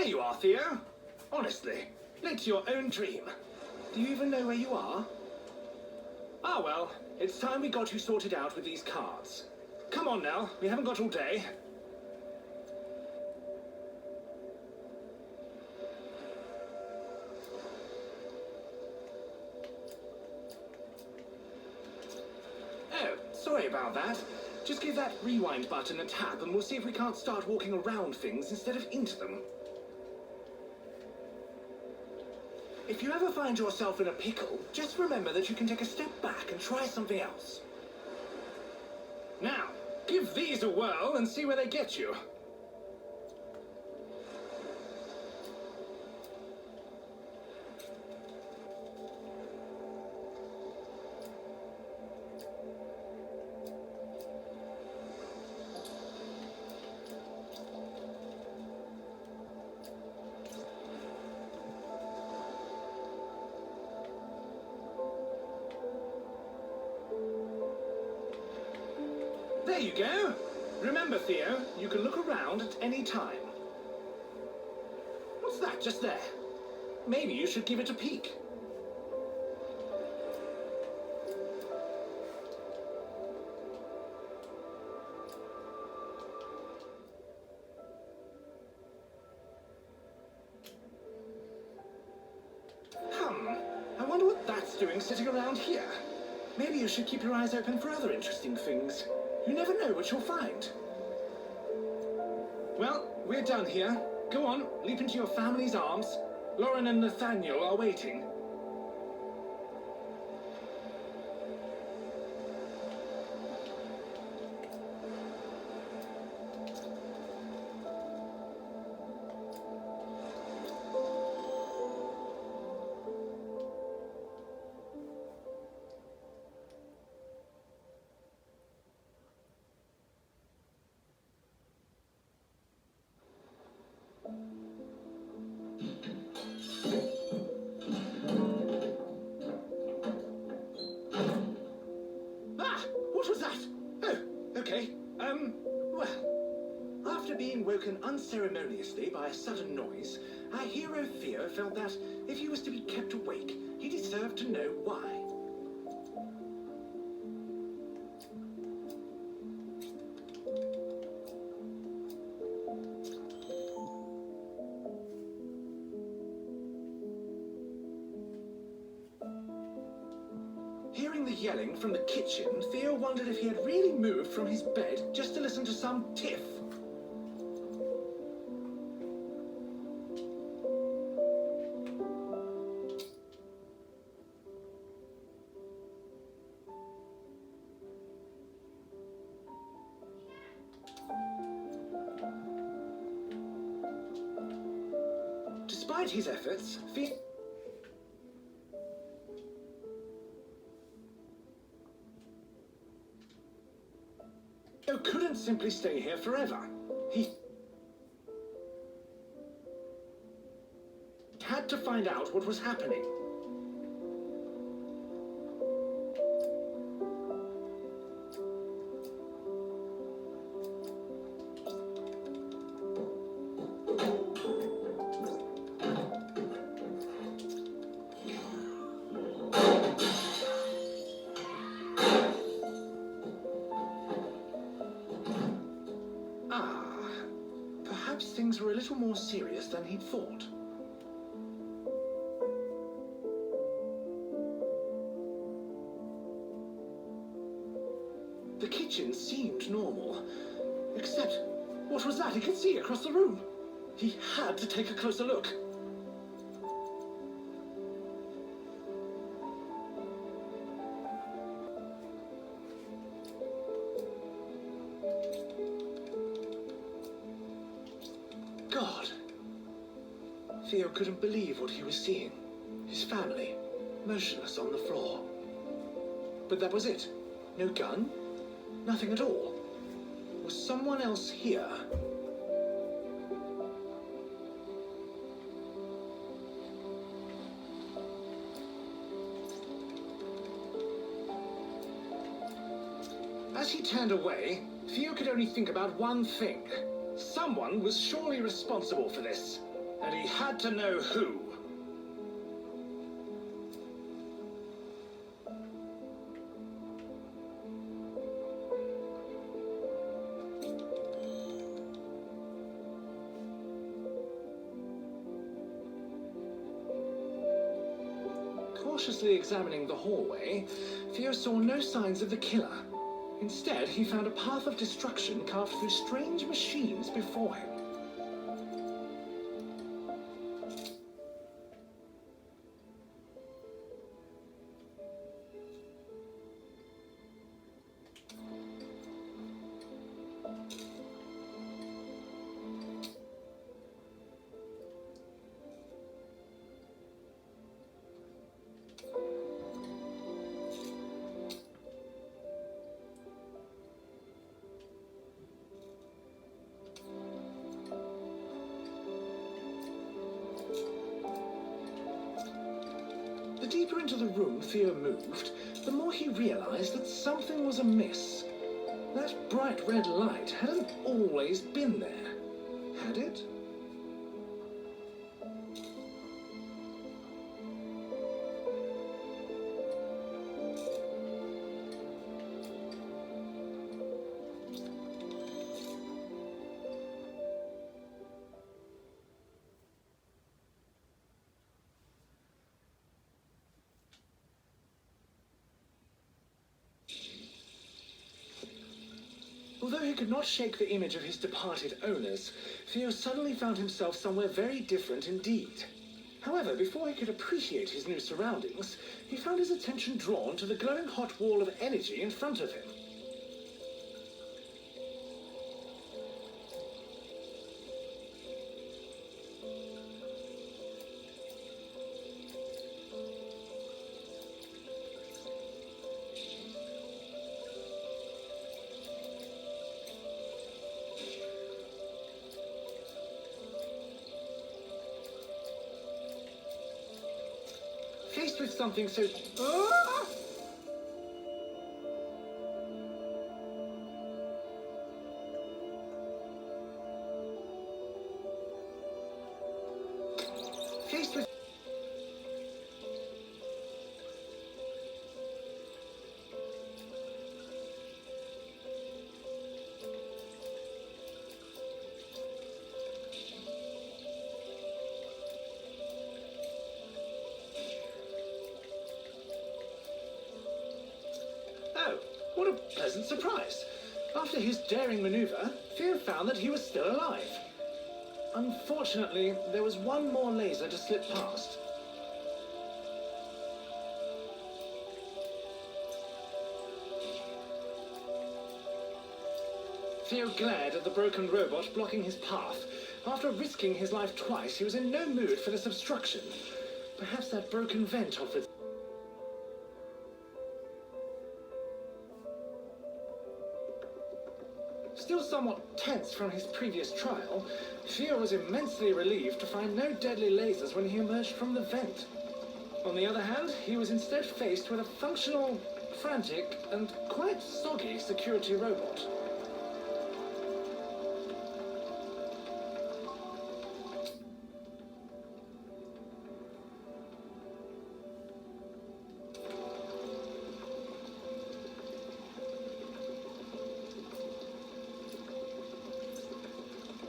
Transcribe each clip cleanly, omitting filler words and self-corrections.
There you are, Theo. Honestly, late to your own dream. Do you even know where you are? Ah, well, it's time we got you sorted out with these cards. Come on now, we haven't got all day. Oh, sorry about that. Just give that rewind button a tap and we'll see if we can't start walking around things instead of into them. If you ever find yourself in a pickle, just remember that you can take a step back and try something else. Now, give these a whirl and see where they get you. There you go. Remember, Theo, you can look around at any time. What's that just there? Maybe you should give it a peek. I wonder what that's doing sitting around here. Maybe you should keep your eyes open for other interesting things. You never know what you'll find. Well, we're done here. Go on, leap into your family's arms. Lauren and Nathaniel are waiting. What was that? Oh, okay. Well, after being woken unceremoniously by a sudden noise, our hero Theo felt that if he was to be kept awake, he deserved to know why. Hearing the yelling from the kitchen, Theo wondered if he had really moved from his bed just to listen to some tiff. Despite his efforts, Theo couldn't simply stay here forever. He had to find out what was happening. Perhaps things were a little more serious than he'd thought. The kitchen seemed normal, except what was that he could see across the room? He had to take a closer look. God. Theo couldn't believe what he was seeing. His family, motionless on the floor. But that was it. No gun? Nothing at all. Was someone else here? As he turned away, Theo could only think about one thing. Someone was surely responsible for this. And he had to know who. Cautiously examining the hallway, Theo saw no signs of the killer. Instead, he found a path of destruction carved through strange machines before him. The deeper into the room Theo moved, the more he realized that something was amiss. That bright red light hadn't always been there, had it? Although he could not shake the image of his departed owners, Theo suddenly found himself somewhere very different indeed. However, before he could appreciate his new surroundings, he found his attention drawn to the glowing hot wall of energy in front of him. Faced with something so... Ah! Faced with... Oh, what a pleasant surprise. After his daring maneuver, Theo found that he was still alive. Unfortunately, there was one more laser to slip past. Theo glared at the broken robot blocking his path. After risking his life twice, he was in no mood for this obstruction. Perhaps that broken vent offered... Still somewhat tense from his previous trial, Theo was immensely relieved to find no deadly lasers when he emerged from the vent. On the other hand, he was instead faced with a functional, frantic, and quite soggy security robot.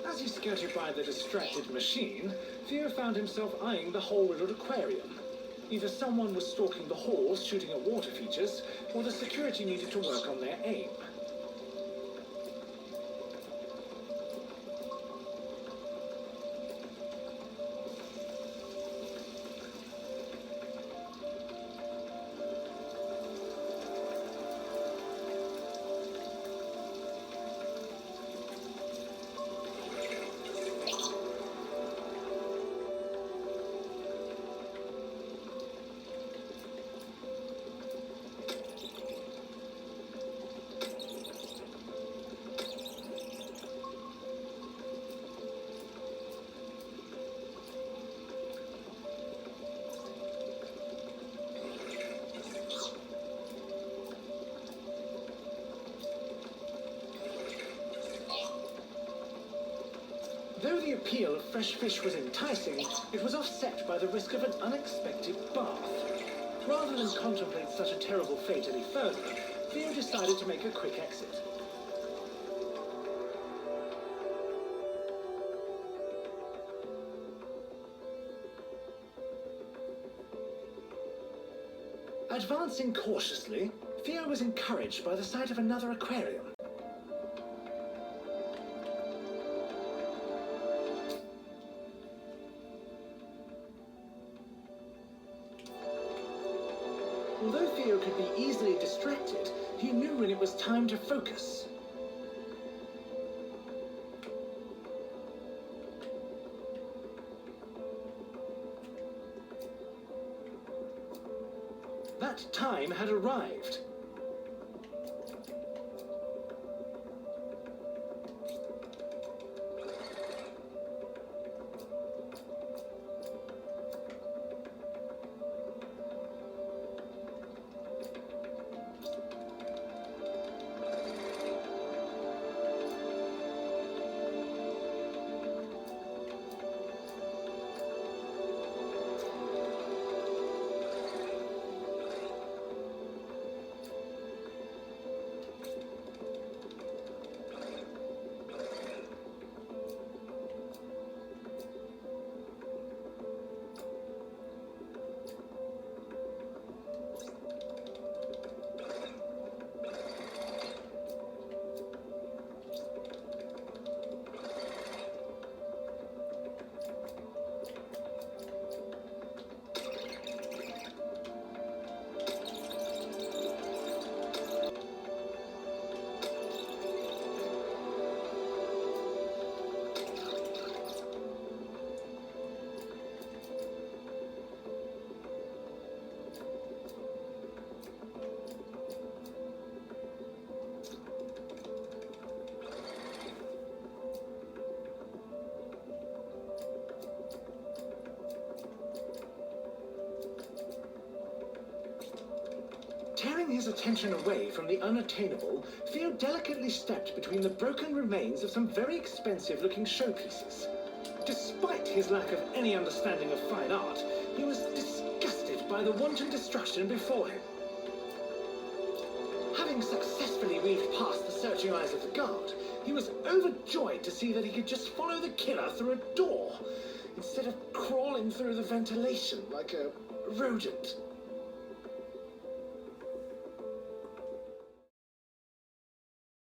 As he skirted by the distracted machine, Theo found himself eyeing the hole-riddled aquarium. Either someone was stalking the halls shooting at water features, or the security needed to work on their aim. Though the appeal of fresh fish was enticing, it was offset by the risk of an unexpected bath. Rather than contemplate such a terrible fate any further, Theo decided to make a quick exit. Advancing cautiously, Theo was encouraged by the sight of another aquarium. Although Theo could be easily distracted, he knew when it was time to focus. That time had arrived. Tearing his attention away from the unattainable, Theo delicately stepped between the broken remains of some very expensive-looking showpieces. Despite his lack of any understanding of fine art, he was disgusted by the wanton destruction before him. Having successfully weaved past the searching eyes of the guard, he was overjoyed to see that he could just follow the killer through a door, instead of crawling through the ventilation like a rodent.